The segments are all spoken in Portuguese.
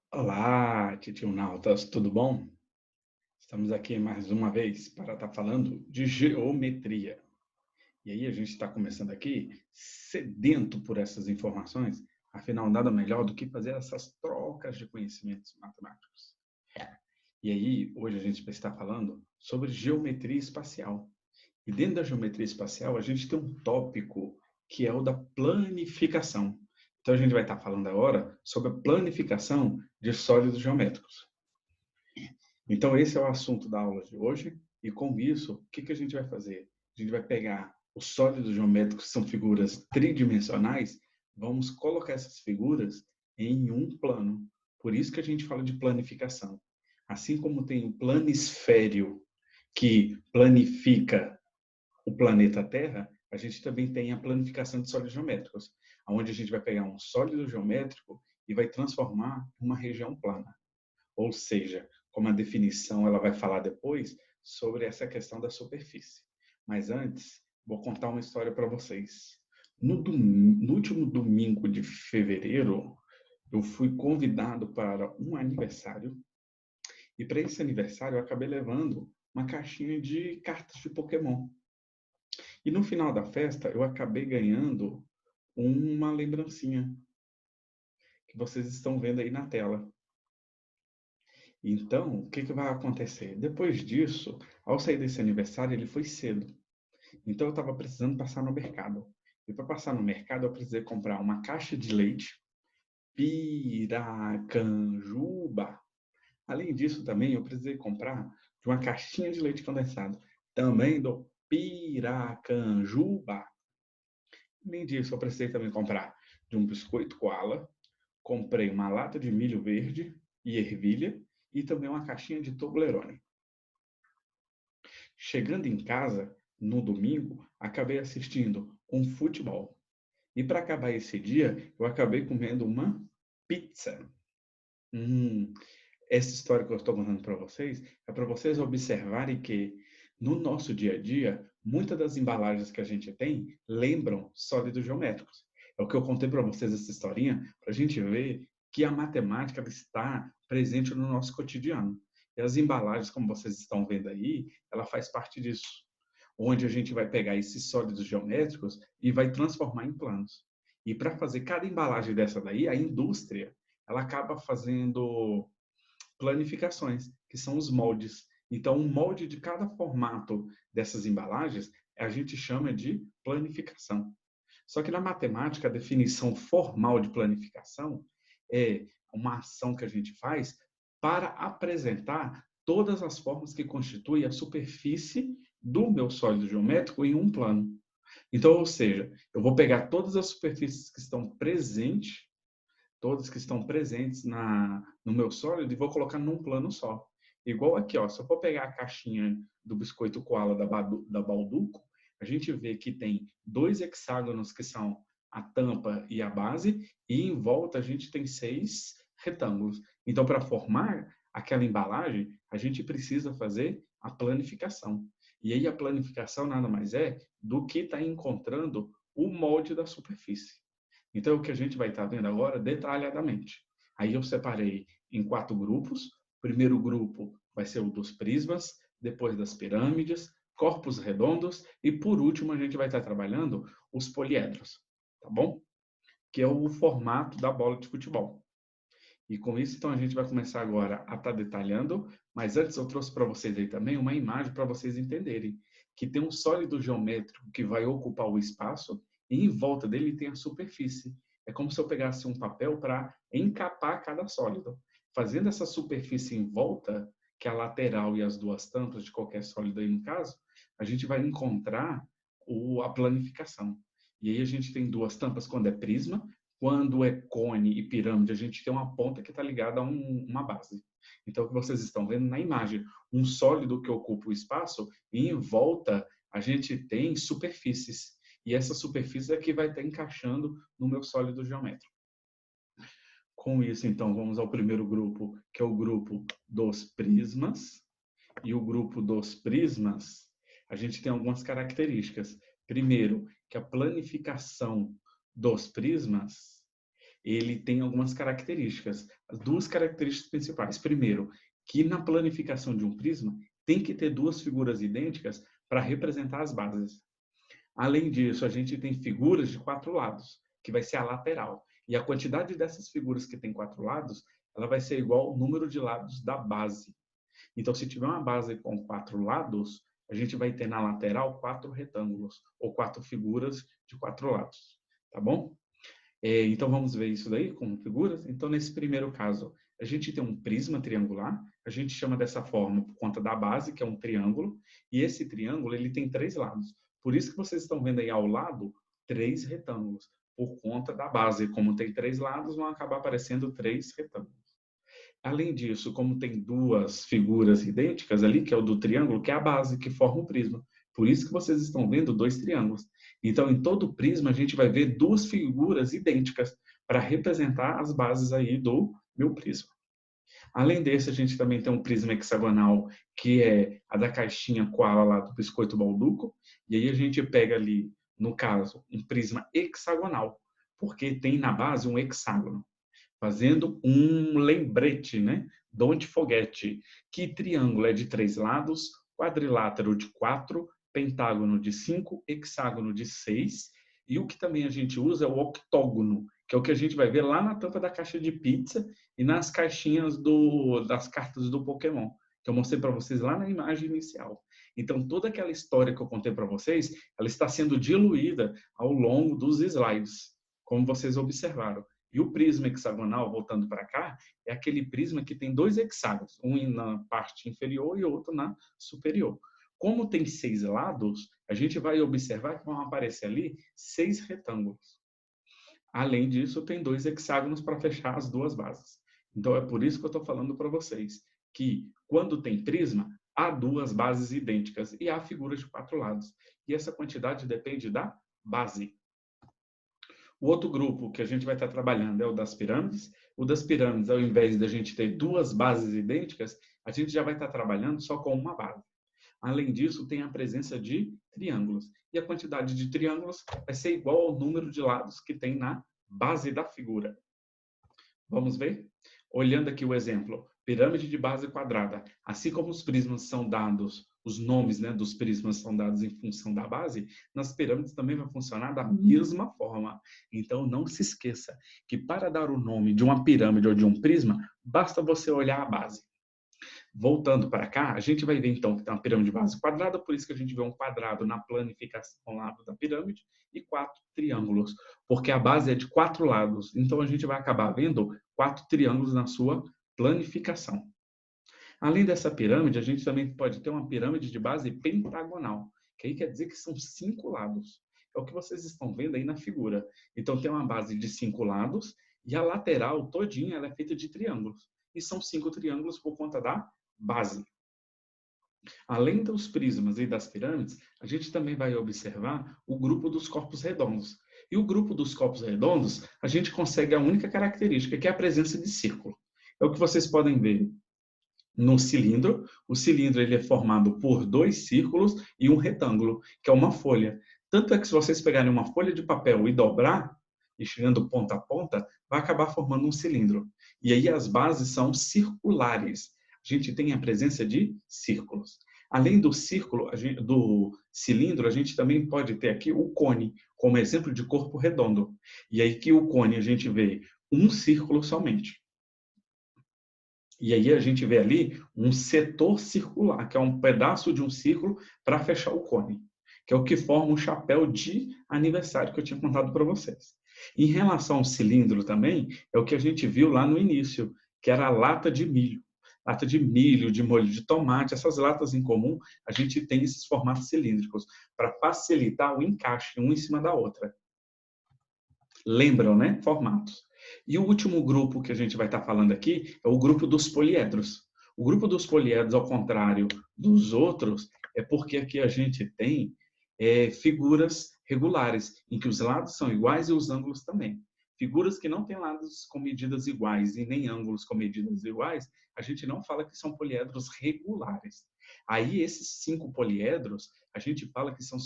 Olá, titionautas, tudo bom? Estamos aqui mais uma vez para estar falando de geometria. E aí a gente está começando aqui sedento por essas informações, afinal nada melhor do que fazer essas trocas de conhecimentos matemáticos. E aí hoje a gente vai estar falando sobre geometria espacial. E dentro da geometria espacial a gente tem um tópico que é o da planificação. Então a gente vai estar falando agora sobre a planificação de sólidos geométricos. Então, esse é o assunto da aula de hoje. E com isso, o que a gente vai fazer? A gente vai pegar os sólidos geométricos, que são figuras tridimensionais, vamos colocar essas figuras em um plano. Por isso que a gente fala de planificação. Assim como tem o planisfério, que planifica o planeta Terra, a gente também tem a planificação de sólidos geométricos, onde a gente vai pegar um sólido geométrico e vai transformar em uma região plana. Ou seja, como a definição ela vai falar depois sobre essa questão da superfície. Mas antes, vou contar uma história para vocês. No último domingo de fevereiro, eu fui convidado para um aniversário e para esse aniversário eu acabei levando uma caixinha de cartas de Pokémon. E no final da festa eu acabei ganhando uma lembrancinha que vocês estão vendo aí na tela. Então, o que vai acontecer? Depois disso, ao sair desse aniversário, ele foi cedo. Então, eu estava precisando passar no mercado. E para passar no mercado, eu precisei comprar uma caixa de leite Piracanjuba. Além disso, também, eu precisei comprar de uma caixinha de leite condensado, também do Piracanjuba. Além disso, eu precisei também comprar de um biscoito koala, comprei uma lata de milho verde e ervilha e também uma caixinha de Toblerone. Chegando em casa, no domingo, acabei assistindo um futebol. E para acabar esse dia, eu acabei comendo uma pizza. Hum, essa história que eu estou contando para vocês é para vocês observarem que no nosso dia a dia, muitas das embalagens que a gente tem lembram sólidos geométricos. É o que eu contei para vocês essa historinha, para a gente ver que a matemática está presente no nosso cotidiano. E as embalagens, como vocês estão vendo aí, ela faz parte disso, onde a gente vai pegar esses sólidos geométricos e vai transformar em planos. E para fazer cada embalagem dessa daí, a indústria, ela acaba fazendo planificações, que são os moldes. Então, o molde de cada formato dessas embalagens a gente chama de planificação. Só que na matemática, a definição formal de planificação é uma ação que a gente faz para apresentar todas as formas que constituem a superfície do meu sólido geométrico em um plano. Então, ou seja, eu vou pegar todas as superfícies que estão presentes, todas que estão presentes no meu sólido e vou colocar num plano só. Igual aqui, ó, se eu for pegar a caixinha do biscoito koala da Balduco, a gente vê que tem dois hexágonos que são a tampa e a base, e em volta a gente tem 6 retângulos. Então, para formar aquela embalagem, a gente precisa fazer a planificação. E aí a planificação nada mais é do que estar encontrando o molde da superfície. Então, o que a gente vai estar vendo agora detalhadamente. Aí eu separei em 4 grupos. O primeiro grupo vai ser o dos prismas, depois das pirâmides, corpos redondos e, por último, a gente vai estar trabalhando os poliedros, tá bom? Que é o formato da bola de futebol. E com isso, então, a gente vai começar agora a estar detalhando, mas antes eu trouxe para vocês aí também uma imagem para vocês entenderem que tem um sólido geométrico que vai ocupar o espaço e em volta dele tem a superfície. É como se eu pegasse um papel para encapar cada sólido. Fazendo essa superfície em volta, que é a lateral e as duas tampas de qualquer sólido aí no caso, a gente vai encontrar a planificação. E aí a gente tem duas tampas quando é prisma, quando é cone e pirâmide, a gente tem uma ponta que está ligada a uma base. Então, o que vocês estão vendo na imagem, um sólido que ocupa o espaço e em volta a gente tem superfícies. E essa superfície é que vai estar encaixando no meu sólido geométrico. Com isso, então, vamos ao primeiro grupo, que é o grupo dos prismas. E o grupo dos prismas, a gente tem algumas características. Primeiro, que a planificação dos prismas ele tem algumas características, as duas características principais. Primeiro, que na planificação de um prisma tem que ter duas figuras idênticas para representar as bases. Além disso, a gente tem figuras de 4 lados, que vai ser a lateral. E a quantidade dessas figuras que tem 4 lados, ela vai ser igual ao número de lados da base. Então, se tiver uma base com 4 lados, a gente vai ter na lateral 4 retângulos, ou 4 figuras de 4 lados. Tá bom? Então, vamos ver isso daí com figuras. Então, nesse primeiro caso, a gente tem um prisma triangular. A gente chama dessa forma por conta da base, que é um triângulo. E esse triângulo, ele tem 3 lados. Por isso que vocês estão vendo aí ao lado 3 retângulos. Por conta da base. Como tem 3 lados, vão acabar aparecendo 3 retângulos. Além disso, como tem duas figuras idênticas ali, que é o do triângulo, que é a base que forma o prisma. Por isso que vocês estão vendo 2 triângulos. Então, em todo o prisma, a gente vai ver 2 figuras idênticas para representar as bases aí do meu prisma. Além desse, a gente também tem um prisma hexagonal, que é a da caixinha koala lá do biscoito balduco. E aí a gente pega ali, no caso, um prisma hexagonal, porque tem na base um hexágono. Fazendo um lembrete, né? Don't forget, que triângulo é de 3 lados, quadrilátero de 4, pentágono de 5, hexágono de 6, e o que também a gente usa é o octógono, que é o que a gente vai ver lá na tampa da caixa de pizza e nas caixinhas das cartas do Pokémon, que eu mostrei para vocês lá na imagem inicial. Então, toda aquela história que eu contei para vocês, ela está sendo diluída ao longo dos slides, como vocês observaram. E o prisma hexagonal, voltando para cá, é aquele prisma que tem 2 hexágonos, um na parte inferior e outro na superior. Como tem 6 lados, a gente vai observar que vão aparecer ali 6 retângulos. Além disso, tem 2 hexágonos para fechar as 2 bases. Então, é por isso que eu estou falando para vocês que, quando tem prisma, há 2 bases idênticas e há figuras de 4 lados. E essa quantidade depende da base. O outro grupo que a gente vai estar trabalhando é o das pirâmides. O das pirâmides, ao invés de a gente ter 2 bases idênticas, a gente já vai estar trabalhando só com uma base. Além disso, tem a presença de triângulos. E a quantidade de triângulos vai ser igual ao número de lados que tem na base da figura. Vamos ver? Olhando aqui o exemplo, pirâmide de base quadrada. Assim como os prismas são dados, os nomes, né, dos prismas são dados em função da base, nas pirâmides também vai funcionar da mesma forma. Então, não se esqueça que para dar o nome de uma pirâmide ou de um prisma, basta você olhar a base. Voltando para cá, a gente vai ver então que tem uma pirâmide de base quadrada, por isso que a gente vê um quadrado na planificação ao lado da pirâmide e 4 triângulos, porque a base é de 4 lados. Então a gente vai acabar vendo 4 triângulos na sua planificação. Além dessa pirâmide, a gente também pode ter uma pirâmide de base pentagonal, que aí quer dizer que são 5 lados. É o que vocês estão vendo aí na figura. Então tem uma base de 5 lados e a lateral todinha ela é feita de triângulos. E são 5 triângulos por conta da base. Além dos prismas e das pirâmides, a gente também vai observar o grupo dos corpos redondos. E o grupo dos corpos redondos, a gente consegue a única característica, que é a presença de círculo. É o que vocês podem ver no cilindro. O cilindro ele é formado por 2 círculos e um retângulo, que é uma folha. Tanto é que se vocês pegarem uma folha de papel e dobrar, e chegando ponta a ponta, vai acabar formando um cilindro. E aí as bases são circulares. A gente tem a presença de círculos. Além do círculo, do cilindro, a gente também pode ter aqui o cone, como exemplo de corpo redondo. E aí que o cone a gente vê um círculo somente. E aí a gente vê ali um setor circular, que é um pedaço de um círculo para fechar o cone, que é o que forma o chapéu de aniversário que eu tinha contado para vocês. Em relação ao cilindro também, é o que a gente viu lá no início, que era a lata de milho. Lata de milho, de molho de tomate, essas latas em comum, a gente tem esses formatos cilíndricos para facilitar o encaixe um em cima da outra. Lembram, né? Formatos. E o último grupo que a gente vai estar falando aqui é o grupo dos poliedros. O grupo dos poliedros, ao contrário dos outros, é porque aqui a gente tem figuras regulares, em que os lados são iguais e os ângulos também. Figuras que não têm lados com medidas iguais e nem ângulos com medidas iguais, a gente não fala que são poliedros regulares. Aí, esses 5 poliedros, a gente fala que são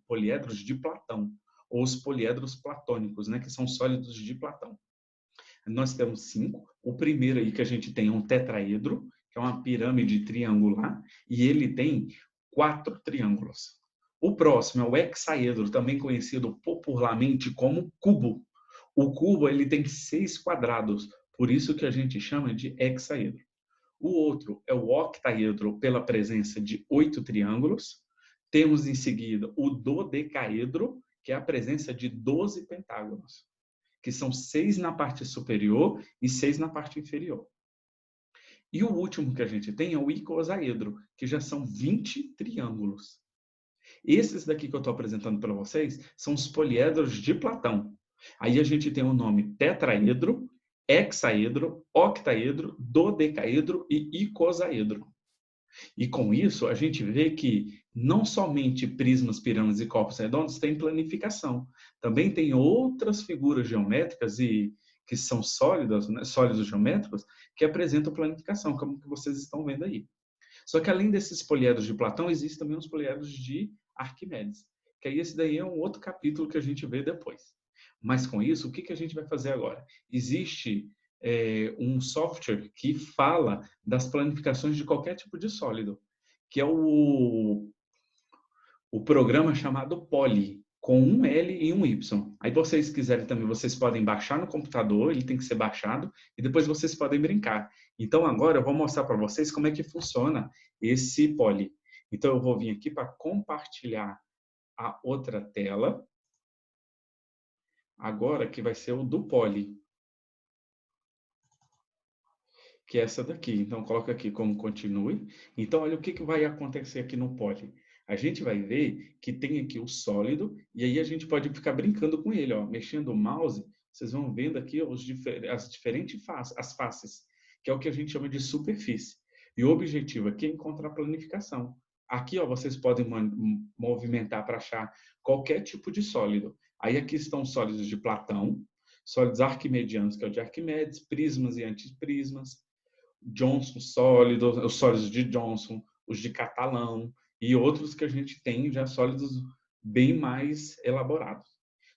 poliedros de Platão, ou os poliedros platônicos, né, que são sólidos de Platão. Nós temos 5. O primeiro aí que a gente tem é um tetraedro, que é uma pirâmide triangular, e ele tem 4 triângulos. O próximo é o hexaedro, também conhecido popularmente como cubo. O cubo ele tem 6 quadrados, por isso que a gente chama de hexaedro. O outro é o octaedro, pela presença de 8 triângulos. Temos em seguida o dodecaedro, que é a presença de 12 pentágonos, que são 6 na parte superior e 6 na parte inferior. E o último que a gente tem é o icosaedro, que já são 20 triângulos. Esses daqui que eu estou apresentando para vocês são os poliedros de Platão. Aí a gente tem o nome tetraedro, hexaedro, octaedro, dodecaedro e icosaedro. E com isso, a gente vê que não somente prismas, pirâmides e corpos redondos têm planificação. Também tem outras figuras geométricas e que são sólidas, né, sólidos geométricos, que apresentam planificação, como que vocês estão vendo aí. Só que além desses poliedros de Platão, existem também os poliedros de Arquimedes, que aí esse daí é um outro capítulo que a gente vê depois. Mas com isso, o que a gente vai fazer agora? Existe um software que fala das planificações de qualquer tipo de sólido, que é o programa chamado Poly, com um L e um Y. Aí vocês quiserem também, vocês podem baixar no computador, ele tem que ser baixado, e depois vocês podem brincar. Então agora eu vou mostrar para vocês como é que funciona esse Poly. Então eu vou vir aqui para compartilhar a outra tela, agora que vai ser o do Poly, que é essa daqui. Então, coloca aqui como continue. Então, olha o que vai acontecer aqui no Poly. A gente vai ver que tem aqui o sólido, e aí a gente pode ficar brincando com ele, ó, mexendo o mouse, vocês vão vendo aqui as diferentes as faces, que é o que a gente chama de superfície. E o objetivo aqui é encontrar a planificação. Aqui, ó, vocês podem movimentar para achar qualquer tipo de sólido. Aí aqui estão os sólidos de Platão, sólidos arquimedianos, que é o de Arquimedes, prismas e antiprismas, Johnson sólidos, os sólidos de Johnson, os de Catalão e outros que a gente tem já sólidos bem mais elaborados.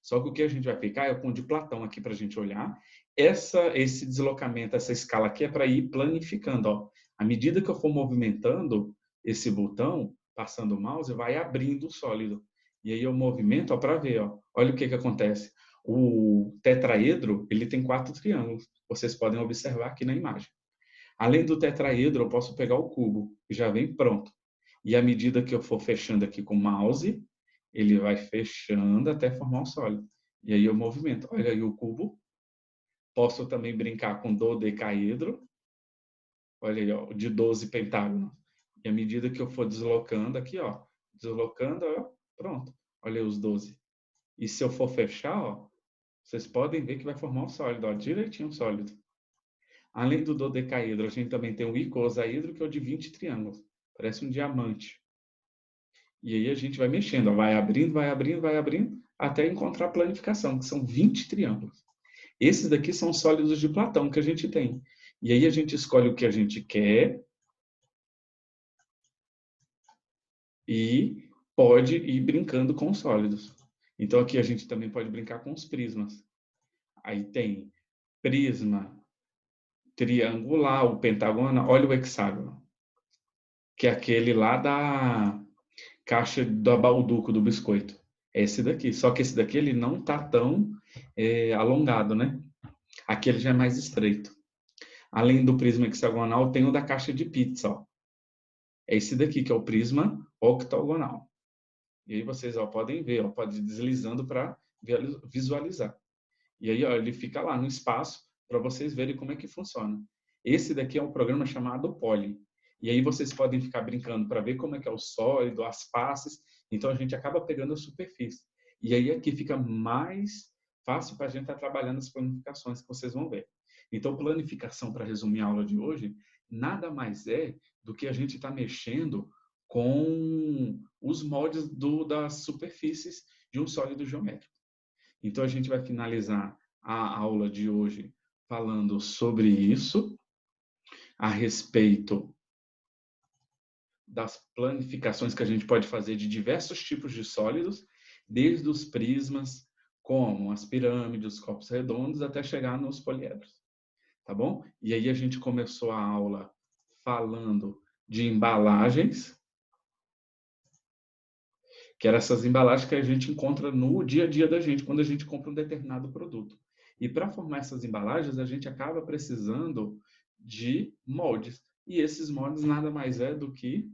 Só que o que a gente vai ficar é com o de Platão aqui para a gente olhar. Esse deslocamento, essa escala aqui é para ir planificando. Ó. À medida que eu for movimentando esse botão, passando o mouse, vai abrindo o sólido. E aí eu movimento para ver. Ó. Olha o que acontece. O tetraedro ele tem 4 triângulos. Vocês podem observar aqui na imagem. Além do tetraedro, eu posso pegar o cubo, que já vem pronto. E à medida que eu for fechando aqui com o mouse, ele vai fechando até formar um sólido. E aí eu movimento. Olha aí o cubo. Posso também brincar com dodecaedro. Olha aí, ó, de 12 pentágonos. E à medida que eu for deslocando aqui, ó, deslocando, ó, pronto. Olha aí os 12. E se eu for fechar, ó, vocês podem ver que vai formar um sólido, ó, direitinho um sólido. Além do dodecaedro, a gente também tem o icosaedro, que é o de 20 triângulos. Parece um diamante. E aí a gente vai mexendo, ó, vai abrindo, vai abrindo, vai abrindo, até encontrar a planificação, que são 20 triângulos. Esses daqui são os sólidos de Platão que a gente tem. E aí a gente escolhe o que a gente quer e pode ir brincando com os sólidos. Então aqui a gente também pode brincar com os prismas. Aí tem prisma triangular, o pentagonal, olha o hexágono, que é aquele lá da caixa do balduco do biscoito. É esse daqui. Só que esse daqui ele não está tão alongado, né? Aqui ele já é mais estreito. Além do prisma hexagonal, tem o da caixa de pizza. Ó. É esse daqui que é o prisma octogonal. E aí vocês podem ver, pode ir deslizando para visualizar. E aí ele fica lá no espaço para vocês verem como é que funciona. Esse daqui é um programa chamado Poly. E aí vocês podem ficar brincando para ver como é que é o sólido, as faces. Então a gente acaba pegando a superfície. E aí aqui fica mais fácil para a gente estar trabalhando as planificações que vocês vão ver. Então planificação, para resumir a aula de hoje, nada mais é do que a gente estar mexendo com os moldes das superfícies de um sólido geométrico. Então a gente vai finalizar a aula de hoje falando sobre isso, a respeito das planificações que a gente pode fazer de diversos tipos de sólidos, desde os prismas, como as pirâmides, os copos redondos, até chegar nos poliedros, tá bom? E aí a gente começou a aula falando de embalagens, que eram essas embalagens que a gente encontra no dia a dia da gente, quando a gente compra um determinado produto. E para formar essas embalagens, a gente acaba precisando de moldes. E esses moldes nada mais é do que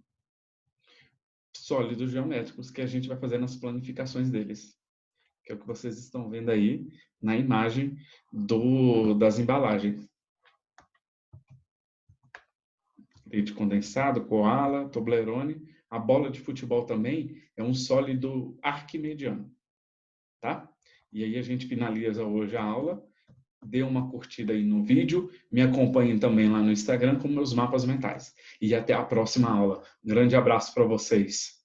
sólidos geométricos que a gente vai fazer nas planificações deles, que é o que vocês estão vendo aí na imagem das embalagens. Leite condensado, Koala, Toblerone. A bola de futebol também é um sólido arquimediano, tá? E aí a gente finaliza hoje a aula. Dê uma curtida aí no vídeo. Me acompanhem também lá no Instagram com meus mapas mentais. E até a próxima aula. Um grande abraço para vocês.